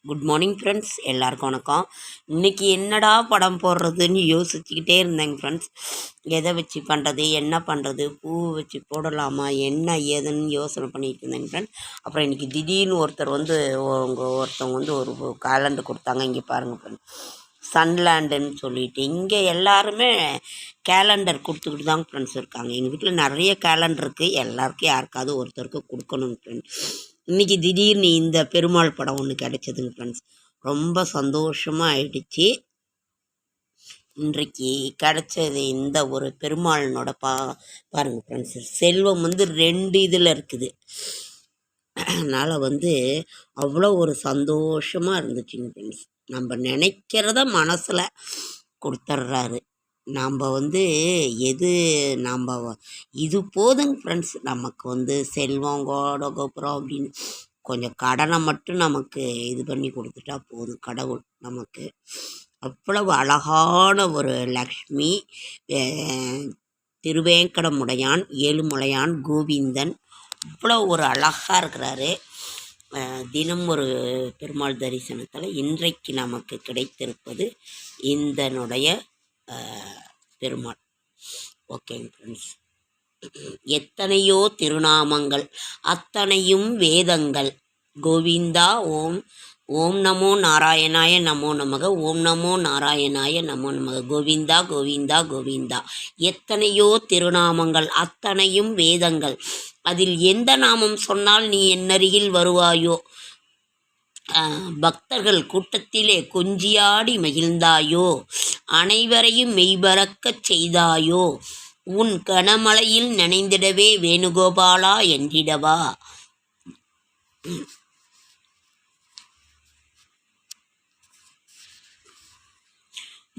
Good morning friends, எல்லாருக்கும் வணக்கம். இன்றைக்கி என்னடா படம் போடுறதுன்னு யோசிச்சுக்கிட்டே இருந்தேங்க ஃப்ரெண்ட்ஸ். எதை வச்சு பண்ணுறது, என்ன பண்ணுறது, பூ வச்சு போடலாமா, என்ன ஏதுன்னு யோசனை பண்ணிகிட்டு இருந்தேங்க ஃப்ரெண்ட்ஸ். அப்புறம் இன்றைக்கி திடீர்னு ஒருத்தவங்க வந்து ஒரு கேலண்டர் கொடுத்தாங்க. இங்கே பாருங்கள் ஃப்ரெண்ட்ஸ், சன்லேண்டுன்னு சொல்லிட்டு இங்கே எல்லாருமே கேலண்டர் கொடுத்துக்கிட்டு தாங்க ஃப்ரெண்ட்ஸ் இருக்காங்க. எங்கள் வீட்டில் நிறைய கேலண்டர் இருக்குது, எல்லாருக்கும் யாருக்காவது ஒருத்தருக்கு கொடுக்கணுங்க ஃப்ரெண்ட்ஸ். இன்றைக்கி திடீர்னு இந்த பெருமாள் படம் ஒன்று கிடச்சிதுங்க ஃப்ரெண்ட்ஸ். ரொம்ப சந்தோஷமாக ஆயிடுச்சு. இன்றைக்கு கிடச்சது இந்த ஒரு பெருமாளனோட பாருங்கள் ஃப்ரெண்ட்ஸ், செல்வம் வந்து 2 இதில் இருக்குது. அதனால் வந்து அவ்வளோ ஒரு சந்தோஷமாக இருந்துச்சுங்க ஃப்ரெண்ட்ஸ். நம்ம நினைக்கிறத மனசில் கொடுத்துட்றாரு. நாம் வந்து இது போதுங்க ஃப்ரெண்ட்ஸ். நமக்கு வந்து செல்வம் கோபுரம் அப்படின்னு கொஞ்சம் கடனை மட்டும் நமக்கு இது பண்ணி கொடுத்துட்டா போதும் கடவுள் நமக்கு. அவ்வளவு அழகான ஒரு லக்ஷ்மி, திருவேங்கடமுடையான், ஏழுமலையான் கோவிந்தன் அவ்வளோ ஒரு அழகாக இருக்கிறாரு. தினம் ஒரு பெருமாள் தரிசனத்தில் இன்றைக்கு நமக்கு கிடைத்திருப்பது இந்தனுடைய பெருமாள். ஓகேங்க ஃப்ரெண்ட்ஸ், எத்தனையோ திருநாமங்கள், அத்தனையும் வேதங்கள். கோவிந்தா ஓம் நமோ நாராயணாய நமோ நமக, ஓம் நமோ நாராயணாய நமோ நமக, கோவிந்தா கோவிந்தா கோவிந்தா. எத்தனையோ திருநாமங்கள், அத்தனையும் வேதங்கள். அதில் எந்த நாமம் சொன்னால் நீ என்னருகில் வருவாயோ, பக்தர்கள் கூட்டத்திலே கொஞ்சியாடி மகிழ்ந்தாயோ, அனைவரையும் மெய்பறக்கச் செய்தாயோ, உன் கனமழையில் நனைந்திடவே வேணுகோபாலா என்றிடவா.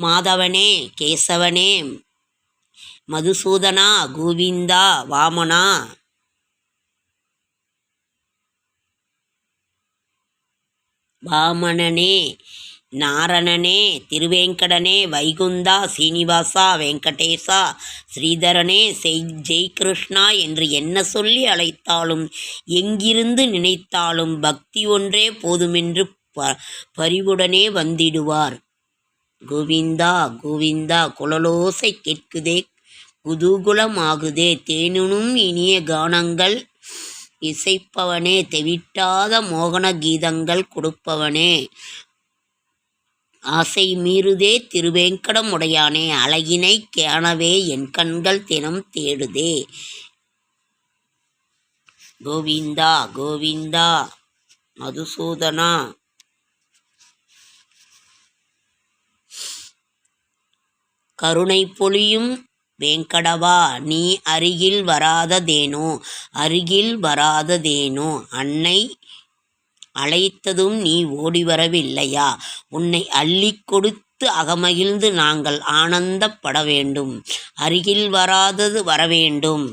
மாதவனே, கேசவனே, மதுசூதனா, கோவிந்தா, வாமனா, வாமனனே, நாரணனே, திருவேங்கடனே, வைகுந்தா, சீனிவாசா, வெங்கடேசா, ஸ்ரீதரனே, ஜெய் கிருஷ்ணா என்று என்ன சொல்லி அழைத்தாலும், எங்கிருந்து நினைத்தாலும் பக்தி ஒன்றே போதுமென்று பரிவுடனே வந்திடுவார். கோவிந்தா கோவிந்தா, குழலோசை கேட்குதே, குதூகுலமாகுதே, தேனுனும் இனிய கானங்கள் இசைப்பவனே, தெவிட்டாத மோகன கீதங்கள் கொடுப்பவனே, ஆசை மீறுதே திருவேங்கடமுடையானே, அழகினை காணவே என் கண்கள் தினம் தேடுதே. கோவிந்தா கோவிந்தா, மதுசூதனா, கருணை பொழியும் வேங்கடவா, நீ அருகில் வராததேனோ, அன்னை அழைத்ததும் நீ ஓடி வரவில்லையா, உன்னை அள்ளி கொடுத்து அகமகிழ்ந்து நாங்கள் ஆனந்தப்பட வேண்டும், அருகில் வரவேண்டும்.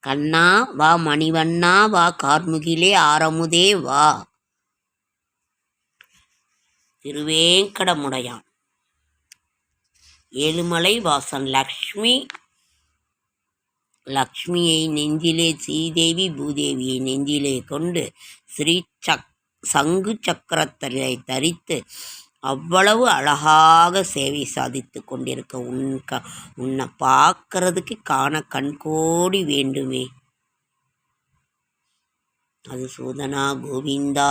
கண்ணா வா, மணிவண்ணா வா, கார்முகிலே ஆரமுதே வா. திருவேங்கடமுடையான், ஏழுமலை வாசன் லக்ஷ்மியை நெஞ்சிலே, ஸ்ரீதேவி பூதேவியை நெஞ்சிலே கொண்டு சங்கு சக்கரத்தை தரித்து அவ்வளவு அழகாக சேவை சாதித்து கொண்டிருக்க உன்னை பார்க்கறதுக்கு காண கண்கோடி வேண்டுமே. அது சூதனா, கோவிந்தா,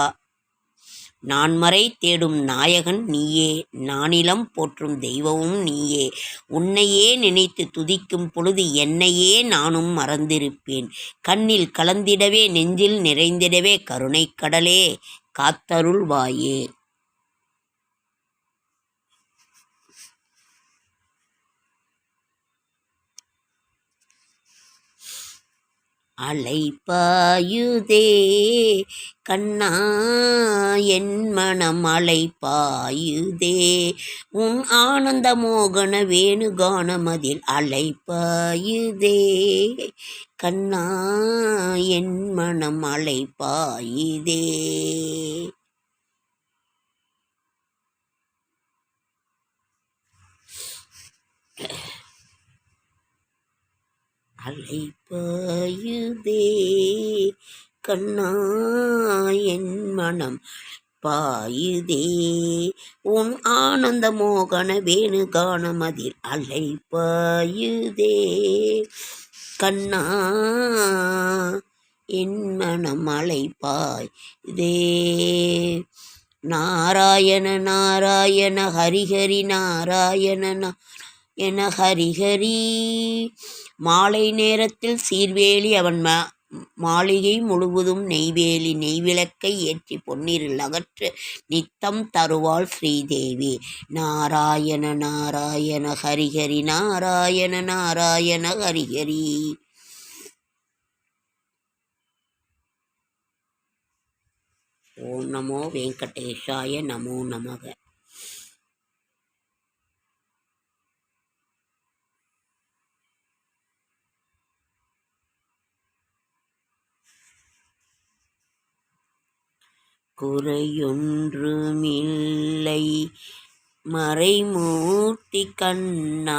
நான்மறை தேடும் நாயகன் நீயே, நானிலம் போற்றும் தெய்வமும் நீயே. உன்னையே நினைத்து துதிக்கும் பொழுது என்னையே நானும் மறந்திருப்பேன். கண்ணில் கலந்திடவே, நெஞ்சில் நிறைந்திடவே, கருணை கடலே காத்தருள்வாயே. அலைப்பாயுதே கண்ணா, என் மனம் அலைப்பாயுதே, உன் ஆனந்த மோகன வேணுகானமதில் அலைப்பாயுதே கண்ணா, என் மனம் அலைப்பாயுதே. அலைப்பாயுதே கண்ணா என் மனம் பாயுதே உன் ஆனந்த மோகன வேணு காணமதில் அலைப்பாயுதே கண்ணா என் மனம் அலைப்பாயுதே நாராயண நாராயண ஹரிஹரி நாராயண என ஹரிஹரி மாலை நேரத்தில் சீர்வேலி அவன் மாளிகை முழுவதும் நெய்வேலி நெய்விளக்கை ஏற்றி பொன்னிரில் அகற்ற நித்தம் தருவாள் ஸ்ரீதேவி நாராயண நாராயண ஹரிஹரி நாராயண நாராயண ஹரிஹரி. ஓம் நமோ வெங்கடேஷாய நமோ நமக. குறையொன்றுமில்லை மறைமூர்த்தி கண்ணா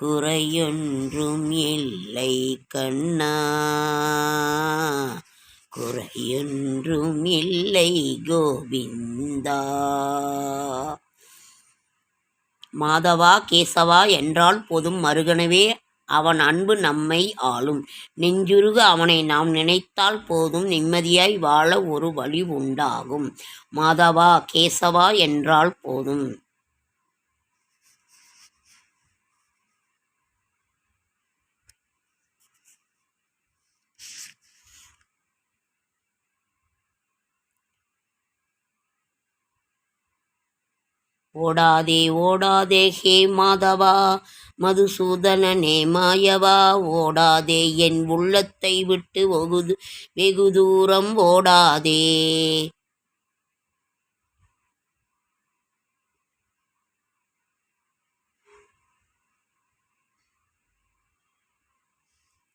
குறையொன்றும் இல்லை கண்ணா குறையொன்றும் இல்லை கோவிந்தா. மாதவா கேசவா என்றால் போதும் மறுகணவே அவன் அன்பு நம்மை ஆளும். நெஞ்சுருக அவனை நாம் நினைத்தால் போதும் நிம்மதியாய் வாழ ஒரு வழி உண்டாகும். மாதவா கேசவா என்றால் போதும். ஓடாதே ஓடாதே ஹே மாதவா மதுசூதனனே மாயவா ஓடாதே என் உள்ளத்தை விட்டு வெகு தூரம் ஓடாதே.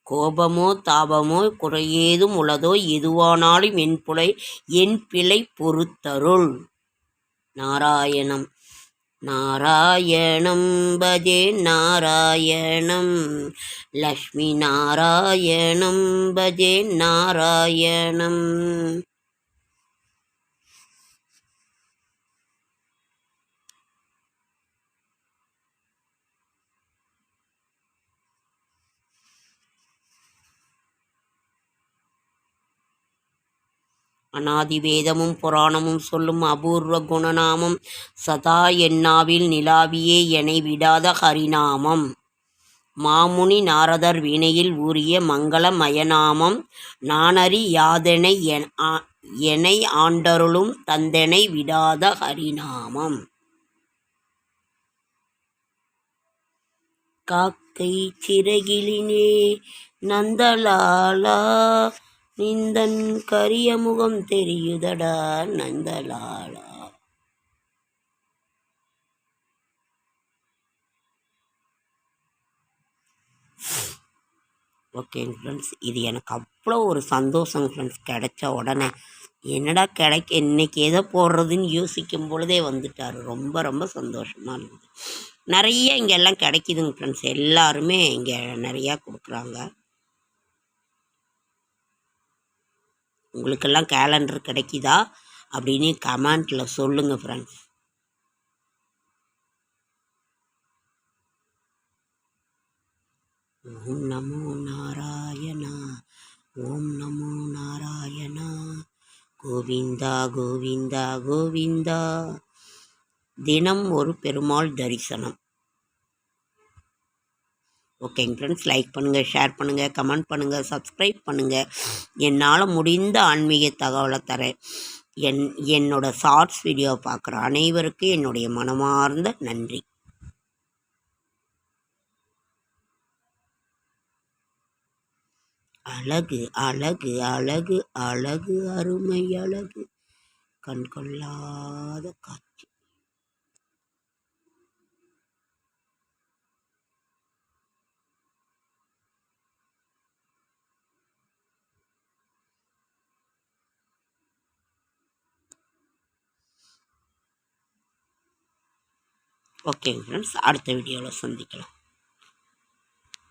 கோபமோ தாபமோ குறையேதும் உளதோ எதுவானாலும் என் பிழை பொறுத்தருள். நாராயணம் நாராயணம் பஜே நாராயணம் லக்ஷ்மி நாராயணம் பஜே நாராயணம். அநாதிவேதமும் புராணமும் சொல்லும் அபூர்வ குணநாமம் சதா என்னாவில் நிலாவியே எனை விடாத ஹரிநாமம். மாமுனி நாரதர் வீணையில் ஊறிய மங்கள மயநாமம் நானறி யாதெனை எனை ஆண்டருளும் தந்தெனை விடாத ஹரிநாமம். காக்கை சிறகிலினே நந்தலாலா நிந்தன் கரிய முகம் தெரியுதடா நந்தலாலா. ஓகேங்க ஃப்ரெண்ட்ஸ், இது எனக்கு அவ்வளோ ஒரு சந்தோஷங்க ஃப்ரெண்ட்ஸ். கிடைச்ச உடனே என்னடா இன்னைக்கு எதை போடுறதுன்னு யோசிக்கும் பொழுதே வந்துட்டார். ரொம்ப ரொம்ப சந்தோஷமாக இருந்தது. நிறைய இங்கெல்லாம் கிடைக்குதுங்க ஃப்ரெண்ட்ஸ். எல்லாருமே இங்கே நிறையா கொடுக்குறாங்க. உங்களுக்கெல்லாம் கேலண்டர் கிடைக்குதா அப்படின்னு கமெண்ட்டில் சொல்லுங்கள் ஃப்ரெண்ட்ஸ். ஓம் நமோ நாராயணா ஓம் நமோ நாராயணா கோவிந்தா கோவிந்தா கோவிந்தா. தினம் ஒரு பெருமாள் தரிசனம். ஓகேங்க ஃப்ரெண்ட்ஸ், லைக் பண்ணுங்கள், ஷேர் பண்ணுங்கள், கமெண்ட் பண்ணுங்கள், சப்ஸ்கிரைப் பண்ணுங்கள். என்னால் முடிந்த ஆன்மீக தகவலை தரேன். என்னோட ஷார்ட்ஸ் வீடியோ பார்க்குற அனைவருக்கும் என்னுடைய மனமார்ந்த நன்றி. அழகு அழகு அழகு அழகு அருமை அழகு கண்கொள்ளாத காட்சி. ஓகேங்க ஃப்ரெண்ட்ஸ், அடுத்த வீடியோவில் சந்திக்கலாம்.